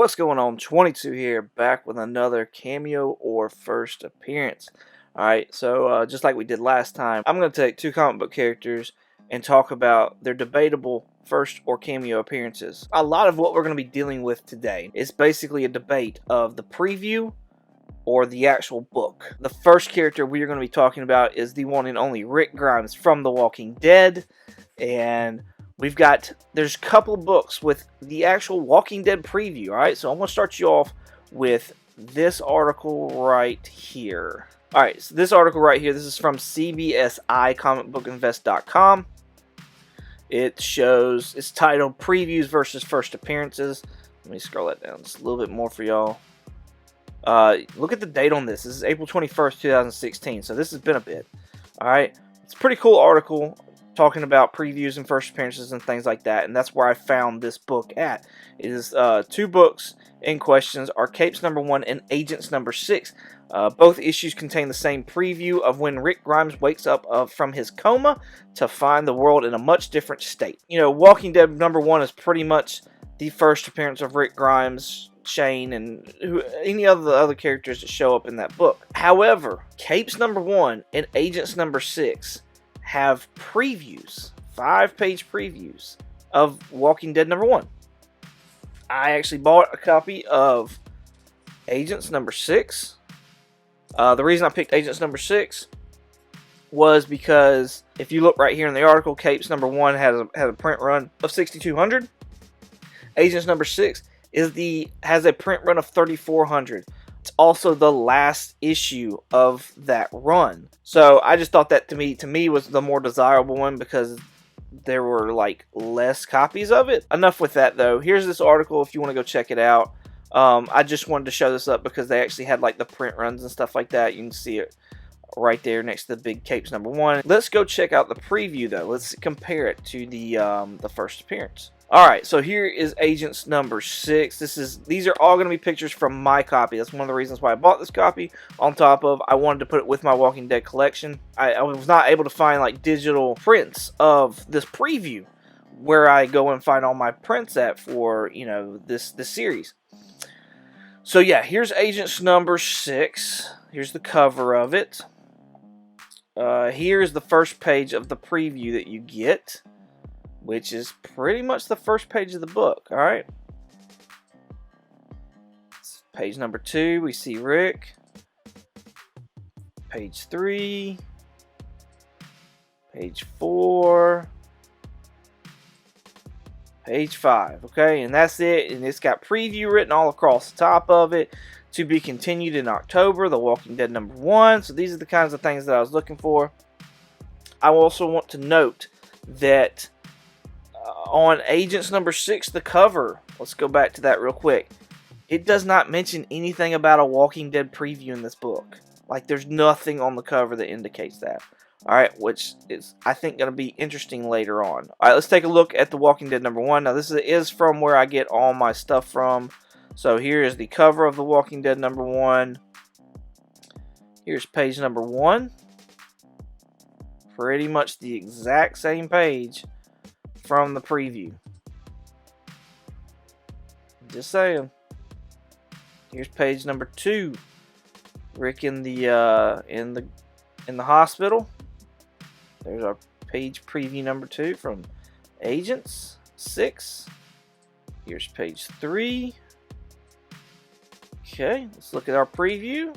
What's going on? 22 here, back with another cameo or first appearance. Alright, so just like we did last time, I'm going to take two comic book characters and talk about their debatable first or cameo appearances. A lot of what we're going to be dealing with today is basically a debate of the preview or the actual book. The first character we are going to be talking about is the one and only Rick Grimes from The Walking Dead, and there's a couple books with the actual Walking Dead preview. Alright, so I'm going to start you off with this article right here. Alright, so this article right here, this is from CBSI comicbookinvest.com. It's titled Previews versus First Appearances. Let me scroll that down just a little bit more for y'all. Look at the date on this. This is April 21st, 2016, so this has been a bit. Alright, it's a pretty cool article talking about previews and first appearances and things like that, and that's where I found this book at. It is two books in questions are Capes number 1 and Agents number 6. Both issues contain the same preview of when Rick Grimes wakes up from his coma to find the world in a much different state. You know, Walking Dead number 1 is pretty much the first appearance of Rick Grimes, Shane, and any of the other characters that show up in that book. However, Capes number 1 and Agents number 6 have previews, 5-page previews of Walking Dead number 1. I actually bought a copy of Agents number 6. The reason I picked Agents number 6 was because if you look right here in the article, Capes number 1 has a print run of 6,200. Agents number 6 has a print run of 3,400. It's also the last issue of that run. So I just thought that to me was the more desirable one because there were like less copies of it. Enough with that though. Here's this article if you want to go check it out. I just wanted to show this up because they actually had like the print runs and stuff like that. You can see it right there next to the big Capes number 1. Let's go check out the preview though. Let's compare it to the first appearance. Alright, so here is Agents number 6. These are all going to be pictures from my copy. That's one of the reasons why I bought this copy. On top of, I wanted to put it with my Walking Dead collection. I was not able to find like digital prints of this preview where I go and find all my prints at for, you know, this series. So yeah, here's Agents number 6. Here's the cover of it. Here's the first page of the preview that you get, which is pretty much the first page of the book. Alright. Page number 2, we see Rick. Page 3. Page 4. Page 5. Okay, and that's it. And it's got preview written all across the top of it. To be continued in October, The Walking Dead number 1. So these are the kinds of things that I was looking for. I also want to note that on Agents number 6, the cover, let's go back to that real quick. It does not mention anything about a Walking Dead preview in this book. Like, there's nothing on the cover that indicates that. Alright, which is, I think, going to be interesting later on. Alright, let's take a look at The Walking Dead number 1. Now, this is from where I get all my stuff from. So, here is the cover of The Walking Dead number 1. Here's page number 1. Pretty much the exact same page from the preview. Just saying. Here's page number 2. Rick in the hospital. There's our page preview number 2 from Agents 6. Here's page 3. Okay, let's look at our preview.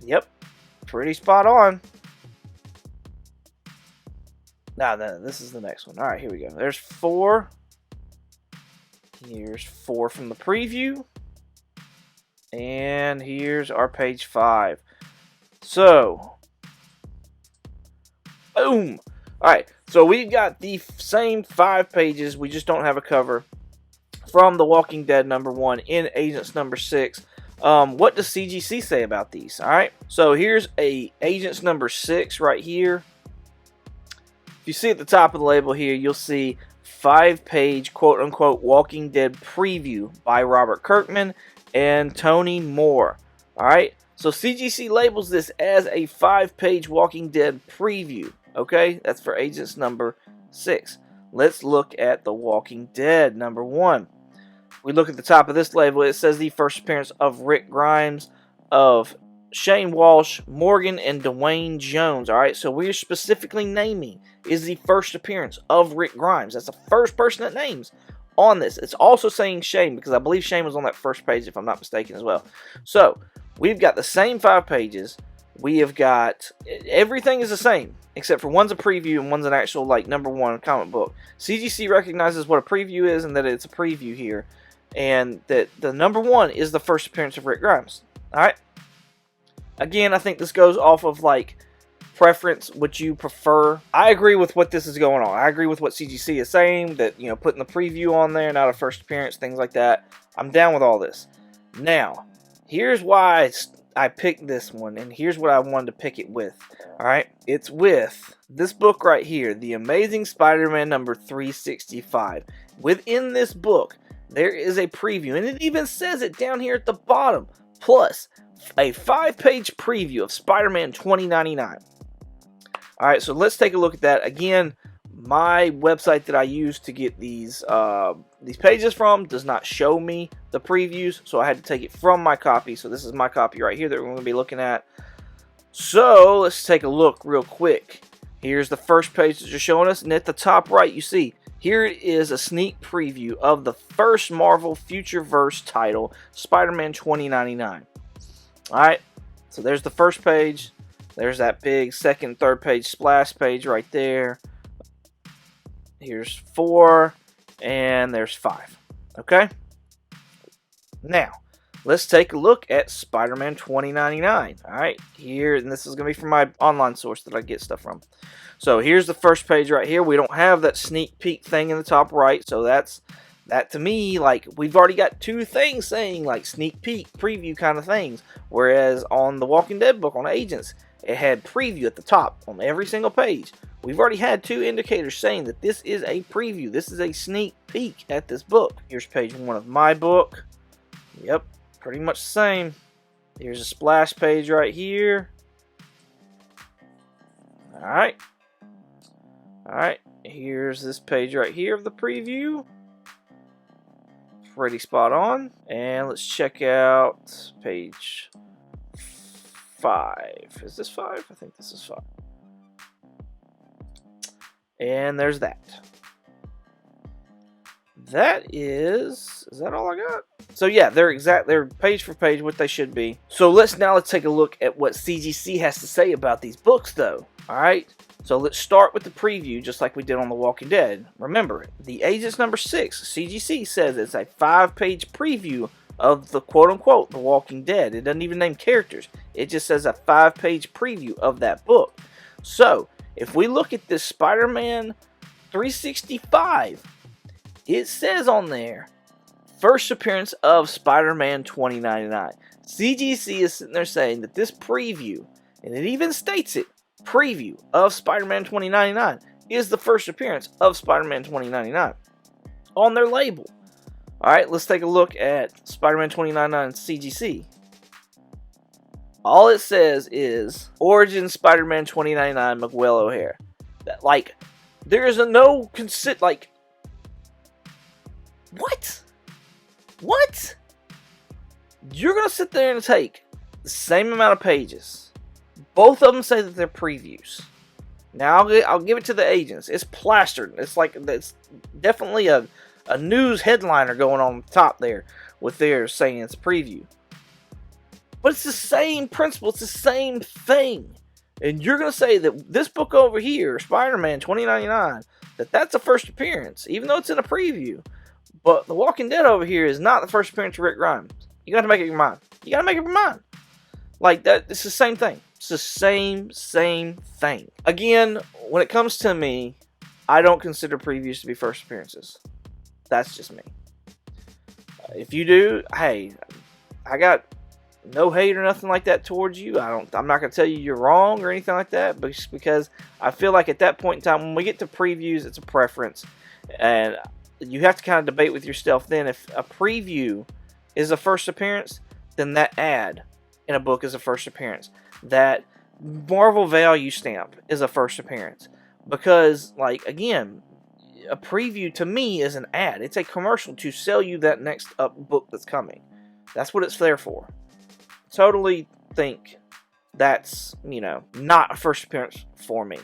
Yep, pretty spot on. Now, this is the next one. Alright, here we go. There's 4. Here's 4 from the preview. And here's our page 5. So, boom! Alright, so we've got the same 5 pages. We just don't have a cover from The Walking Dead number 1 in Agents number 6. What does CGC say about these? Alright, so here's a Agents number 6 right here. If you see at the top of the label here, you'll see 5-page quote-unquote Walking Dead preview by Robert Kirkman and Tony Moore. Alright, so CGC labels this as a 5-page Walking Dead preview. Okay, that's for Agents number 6. Let's look at The Walking Dead number 1. we look at the top of this label, it says the first appearance of Rick Grimes, of Shane Walsh, Morgan, and Dwayne Jones. Alright, so we're specifically naming is the first appearance of Rick Grimes. That's the first person that names on this. It's also saying Shane, because I believe Shane was on that first page, if I'm not mistaken, as well. So, we've got the same 5 pages. We have got, everything is the same, except for one's a preview and one's an actual, like, #1 comic book. CGC recognizes what a preview is and that it's a preview here. And that the #1 is the first appearance of Rick Grimes. Alright? Again, I think this goes off of, like, preference, what you prefer. I agree with what this is going on. I agree with what CGC is saying, that, you know, putting the preview on there, not a first appearance, things like that. I'm down with all this. Now, here's why I picked this one, and here's what I wanted to pick it with. Alright? It's with this book right here, The Amazing Spider-Man number 365. Within this book, there is a preview, and it even says it down here at the bottom, plus a 5-page preview of Spider-Man 2099. Alright, so let's take a look at that. Again, my website that I use to get these pages from does not show me the previews, so I had to take it from my copy. So this is my copy right here that we're going to be looking at. So let's take a look real quick. Here's the first page that you're showing us, and at the top right, you see here it is, a sneak preview of the first Marvel Futureverse title, Spider-Man 2099. Alright, so there's the first page. There's that big second, third page splash page right there. Here's 4, and there's 5. Okay? Now, let's take a look at Spider-Man 2099. Alright, here, and this is going to be from my online source that I get stuff from. So here's the first page right here. We don't have that sneak peek thing in the top right, so that to me, like, we've already got 2 things saying, like, sneak peek, preview kind of things. Whereas on the Walking Dead book, on Agents, it had preview at the top on every single page. We've already had 2 indicators saying that this is a preview. This is a sneak peek at this book. Here's page 1 of my book. Yep, pretty much the same. Here's a splash page right here. Alright. Alright, here's this page right here of the preview. Pretty spot on. And let's check out page 5. Is this 5? I think this is 5. And there's that. Is that all I got? So yeah, they're page for page what they should be. So let's take a look at what CGC has to say about these books though. Alright? So let's start with the preview, just like we did on The Walking Dead. Remember, the Agents number 6, CGC says it's a 5-page preview of the quote-unquote The Walking Dead. It doesn't even name characters. It just says a 5-page preview of that book. So, if we look at this Spider-Man 365, it says on there, first appearance of Spider-Man 2099. CGC is sitting there saying that this preview, and it even states it, preview of Spider-Man 2099 is the first appearance of Spider-Man 2099 on their label. Alright, let's take a look at Spider-Man 2099 CGC. All it says is Origin Spider-Man 2099 Miguel O'Hare. Like, there is a no like, what? What? You're gonna sit there and take the same amount of pages. Both of them say that they're previews. Now I'll give it to the Agents. It's plastered. It's like it's definitely a news headliner going on top there with theirs saying it's a preview. But it's the same principle. It's the same thing. And you're going to say that this book over here, Spider-Man 2099, that's a first appearance, even though it's in a preview. But The Walking Dead over here is not the first appearance of Rick Grimes. You got to make up your mind. You got to make up your mind. Like that, it's the same thing. It's the same thing. Again, when it comes to me, I don't consider previews to be first appearances. That's just me. If you do, hey, I got no hate or nothing like that towards you. I'm not going to tell you you're wrong or anything like that, but just because I feel like at that point in time, when we get to previews, it's a preference. And you have to kind of debate with yourself then. If a preview is a first appearance, then that ad in a book is a first appearance. That Marvel value stamp is a first appearance. Because, like, again, a preview to me is an ad. It's a commercial to sell you that next up book that's coming. That's what it's there for. Totally think that's, not a first appearance for me.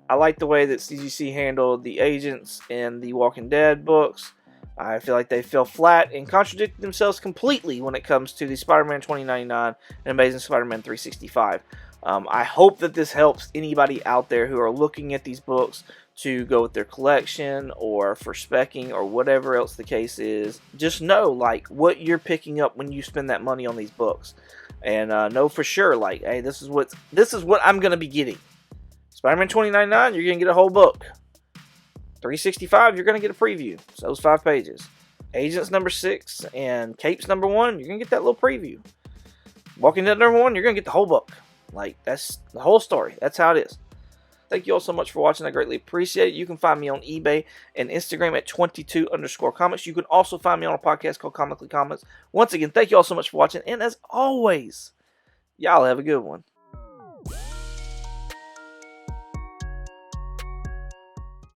I like the way that CGC handled the agents in the Walking Dead books. I feel like they fell flat and contradicted themselves completely when it comes to the Spider-Man 2099 and Amazing Spider-Man 365. I hope that this helps anybody out there who are looking at these books to go with their collection or for specking or whatever else the case is. Just know what you're picking up when you spend that money on these books, and know for sure hey, this is what I'm gonna be getting. Spider-Man 2099, you're gonna get a whole book. 365, you're gonna get a preview. So those 5 pages. Agents number 6 and Capes number 1, you're gonna get that little preview. Walking Dead number 1, you're gonna get the whole book. That's the whole story. That's how it is. Thank you all so much for watching. I greatly appreciate it. You can find me on eBay and Instagram at 22_comics. You can also find me on a podcast called Comically Comics. Once again, thank you all so much for watching. And as always, y'all have a good one.